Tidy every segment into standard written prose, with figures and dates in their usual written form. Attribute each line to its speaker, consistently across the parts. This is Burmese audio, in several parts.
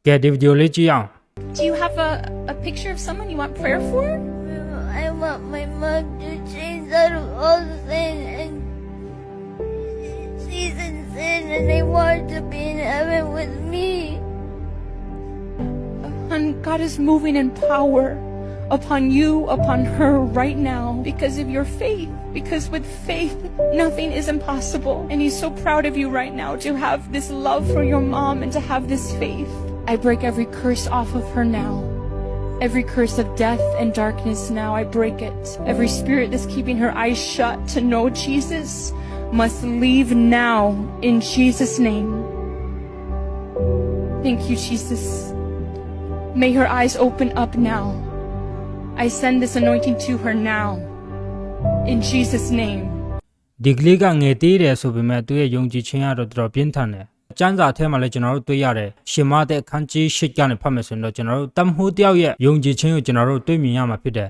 Speaker 1: ကဲဒီဗီဒီယိုလေးကြည့်အောင်
Speaker 2: Do you have a picture of someone you want prayer for?
Speaker 3: I want my mom to change out of all sin and she's in sin and I want her to be in heaven with me.
Speaker 2: And God is moving in power upon you, upon her right now because of your faith. Because with faith, nothing is impossible. And He's so proud of you right now to have this love for your mom and to have this faith. I break every curse off of her now. Every curse of death and darkness now, I break it. Every spirit that's keeping her eyes shut to know Jesus must leave now in Jesus' name. Thank you, Jesus. May her eyes open up now. I send this anointing to her now. In Jesus' name.
Speaker 1: ဒီကလေးကငယ်သေးတယ်ဆိုပေမဲ့သူရဲ့ယုံကြည်ခြင်းကတော့တော်တော်ပြင်းထန်တယ်ကျမ်းစာထဲမှာလည်းကျွန်တော်တို့တွေ့ရတယ်ရှင်မတဲ့အခန်းကြီး၈ကနေဖတ်မယ်ဆိုရင်တော့ကျွန်တော်တို့တမ္မိုးတယောက်ရဲ့ယုံကြည်ခြင်းကိုကျွန်တော်တို့တွေ့မြင်ရမှာဖြစ်တယ်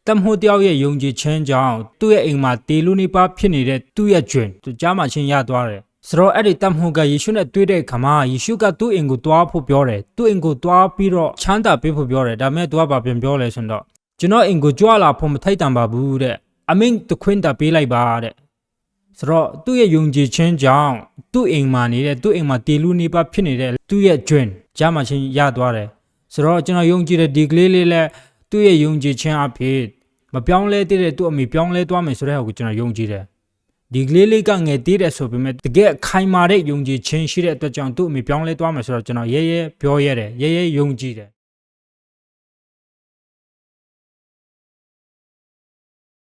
Speaker 1: တမ္မိုးတယောက်ရဲ့ယုံကြည်ခြင်းကြောင့်သူ့ရဲ့အိမ်မှာတေလူနိပါဖြစ်နေတဲ့သူ့ရဲ့ဂျွင်သူကြားမှာချင်းရသွားတယ်ဆိုတော့အဲ့ဒီတမ္မိုးကယေရှုနဲ့တွေ့တဲ့အခါမှာယေရှုကသူ့အိမ်ကိုတွားဖို့ပြောတယ်သူ့အိမ်ကိုတွားပြီးတော့ချမ်းသာပေးဖို့ပြောတယ်ဒါပေမဲ့သူကဘာပြန်ပြောလဲဆိုတော့ကျွန်တော်အိမ်ကိုကြွလာဖို့မထိုက်တန်ပါဘူးတဲ့အမင်းတခွင်းတာပေးလိုက်ပါတဲ့ဆိုတော့သူ့ရဲ့ယုံကြည်ခြင်းကြောင့်သူ့အိမ်မှာနေတဲ့သူ့အိမ်မှာတေလူနေပါဖြစ်နေတဲ့သူ့ရဲ့ဂျွင်ကြားမှာချင်းရသွားတယ်ဆိုတော့ကျွန်တော်ယုံကြည်တဲ့ဒီကလေးလေးလည်းသူ့ရဲ့ယုံကြည်ခြင်းအဖြစ်မပြောင်းလဲသေးတဲ့သူ့အမိပြောင်းလဲသွားမယ်ဆိုတဲ့ဟာကိုကျွန်တော်ယုံကြည်တယ်ဒီကလေးလေးကငယ်သေးတယ်ဆိုပေမဲ့တကယ်ခိုင်မာတဲ့ယုံကြည်ခြင်းရှိတဲ့အတွက်ကြောင့်သူ့အမိပြောင်းလဲသွားမယ်ဆိုတော့ကျွန်တော်ရဲရဲပြောရဲတယ်ရဲရဲယုံကြည်တယ်